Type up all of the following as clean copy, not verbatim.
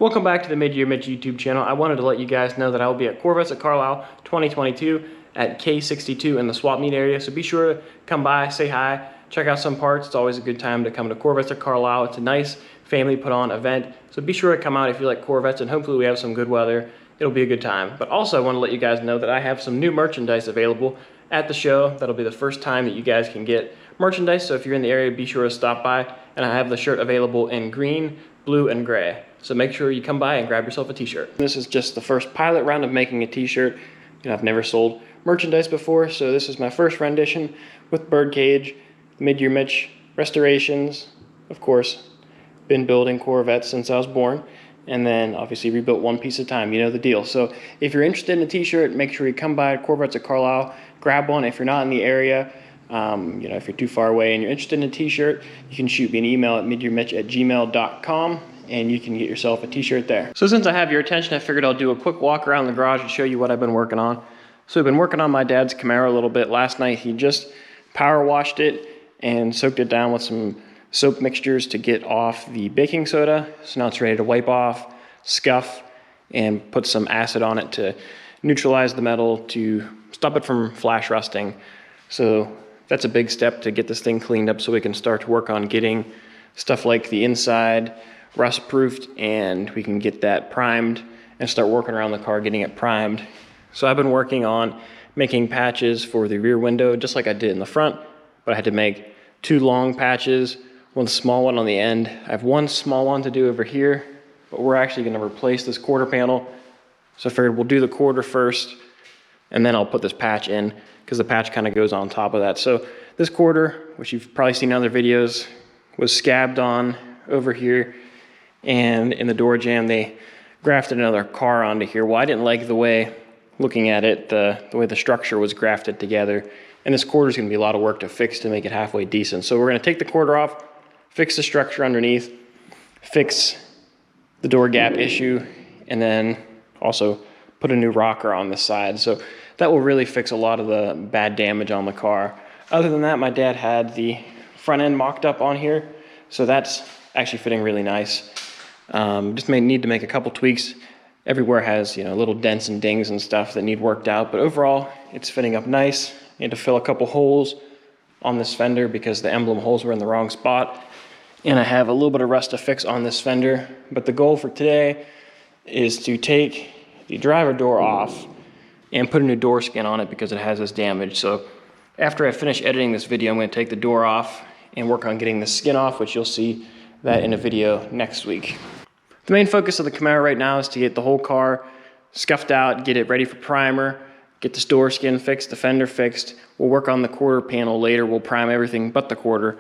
Welcome back to the Mid-Year Mitch YouTube channel. I wanted to let you guys know that I will be at Corvettes at Carlisle 2022 at K62 in the swap meet area. So be sure to come by, say hi, check out some parts. It's always a good time to come to Corvettes at Carlisle. It's a nice family put on event. So be sure to come out if you like Corvettes, and hopefully we have some good weather. It'll be a good time. But also I want to let you guys know that I have some new merchandise available at the show. That'll be the first time that you guys can get merchandise. So if you're in the area, be sure to stop by. And I have the shirt available in green, blue, and gray. So make sure you come by and grab yourself a t-shirt. This is just the first pilot round of making a t-shirt. I've never sold merchandise before, so this is my first rendition with Birdcage, Mid-Year Mitch restorations. Of course, been building Corvettes since I was born, and then obviously rebuilt one piece at a time. You know the deal. So if you're interested in a t-shirt, make sure you come by Corvettes at Carlisle, grab one. If you're not in the area, if you're too far away and you're interested in a t-shirt, you can shoot me an email at midyearmitch@gmail.com. and you can get yourself a t-shirt there. So since I have your attention, I figured I'll do a quick walk around the garage and show you what I've been working on. So I've been working on my dad's Camaro a little bit. Last night he just power washed it and soaked it down with some soap mixtures to get off the baking soda. So now it's ready to wipe off, scuff, and put some acid on it to neutralize the metal to stop it from flash rusting. So that's a big step to get this thing cleaned up so we can start to work on getting stuff like the inside rust proofed, and we can get that primed and start working around the car getting it primed. So I've been working on making patches for the rear window just like I did in the front, but I had to make 2 long patches, 1 small one on the end. I have 1 small one to do over here, but we're actually going to replace this quarter panel. So I figured we'll do the quarter first, and then I'll put this patch in because the patch kind of goes on top of that. So this quarter, which you've probably seen in other videos, was scabbed on over here. And in the door jamb, they grafted another car onto here. Well, I didn't like the way, looking at it, the way the structure was grafted together. And this quarter is going to be a lot of work to fix to make it halfway decent. So we're going to take the quarter off, fix the structure underneath, fix the door gap issue, and then also put a new rocker on this side. So that will really fix a lot of the bad damage on the car. Other than that, my dad had the front end mocked up on here. So that's actually fitting really nice. Just may need to make a couple tweaks. Everywhere has, little dents and dings and stuff that need worked out, but overall it's fitting up nice. Need to fill a couple holes on this fender because the emblem holes were in the wrong spot, and I have a little bit of rust to fix on this fender. But the goal for today is to take the driver door off and put a new door skin on it because it has this damage. So after I finish editing this video, I'm going to take the door off and work on getting the skin off, which you'll see that in a video next week. The main focus of the Camaro right now is to get the whole car scuffed out, get it ready for primer, get this door skin fixed, the fender fixed. We'll work on the quarter panel later. We'll prime everything but the quarter.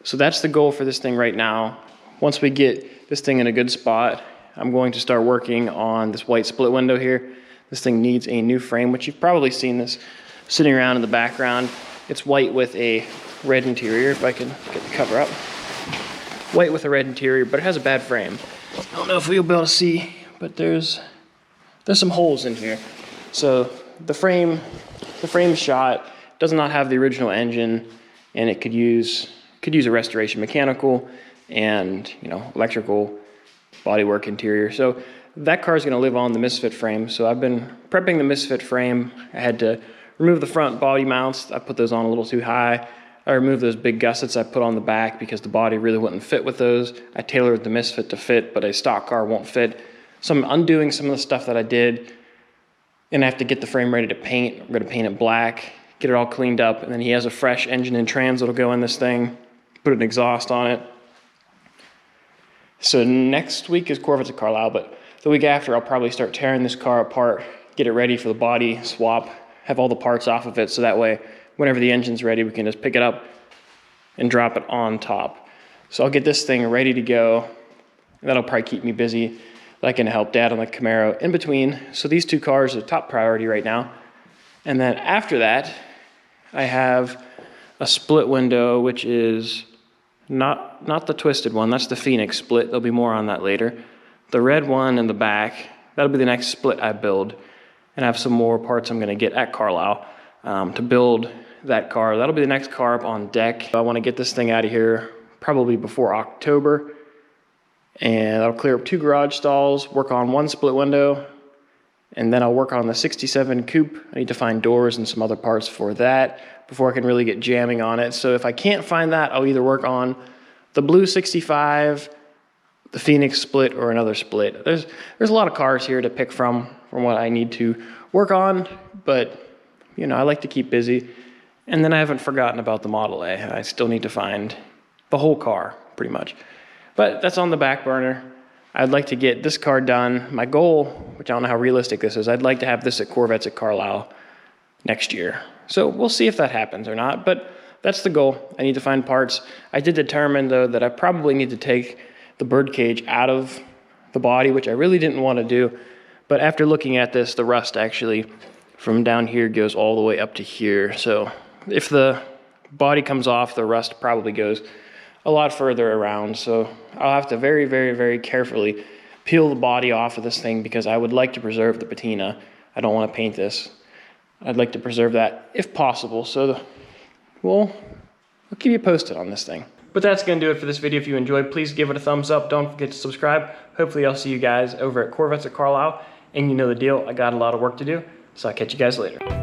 So that's the goal for this thing right now. Once we get this thing in a good spot, I'm going to start working on this white split window here. This thing needs a new frame, which you've probably seen this sitting around in the background. It's white with a red interior, if I can get the cover up. White with a red interior, but it has a bad frame. I don't know if you'll be able to see, but there's some holes in here. So the frame shot does not have the original engine, and it could use a restoration, mechanical and electrical bodywork interior. So that car is going to live on the misfit frame. So I've been prepping the misfit frame. I had to remove the front body mounts. I put those on a little too high. I removed those big gussets I put on the back because the body really wouldn't fit with those. I tailored the misfit to fit, but a stock car won't fit. So I'm undoing some of the stuff that I did, and I have to get the frame ready to paint. I'm going to paint it black, get it all cleaned up, and then he has a fresh engine and trans that'll go in this thing, put an exhaust on it. So next week is Corvettes at Carlisle, but the week after I'll probably start tearing this car apart, get it ready for the body swap, have all the parts off of it, so that way whenever the engine's ready, we can just pick it up and drop it on top. So I'll get this thing ready to go. That'll probably keep me busy. That can help Dad on the Camaro in between. So these 2 cars are top priority right now. And then after that, I have a split window, which is not the twisted one. That's the Phoenix split. There'll be more on that later. The red one in the back, that'll be the next split I build. And I have some more parts I'm going to get at Carlisle to build that car. That'll be the next car up on deck. I want to get this thing out of here probably before October. And that'll clear up 2 garage stalls, work on 1 split window, and then I'll work on the 67 coupe. I need to find doors and some other parts for that before I can really get jamming on it. So if I can't find that, I'll either work on the blue 65, the Phoenix split, or another split. There's a lot of cars here to pick from what I need to work on, but you know, I like to keep busy. And then I haven't forgotten about the Model A. I still need to find the whole car, pretty much. But that's on the back burner. I'd like to get this car done. My goal, which I don't know how realistic this is, I'd like to have this at Corvettes at Carlisle next year. So we'll see if that happens or not, but that's the goal. I need to find parts. I did determine, though, that I probably need to take the birdcage out of the body, which I really didn't want to do. But after looking at this, the rust actually from down here goes all the way up to here. So if the body comes off, the rust probably goes a lot further around. So I'll have to very, very, very carefully peel the body off of this thing because I would like to preserve the patina. I don't want to paint this. I'd like to preserve that if possible. So we'll keep you posted on this thing. But that's going to do it for this video. If you enjoyed, please give it a thumbs up. Don't forget to subscribe. Hopefully I'll see you guys over at Corvettes at Carlisle. And you know the deal. I got a lot of work to do. So I'll catch you guys later.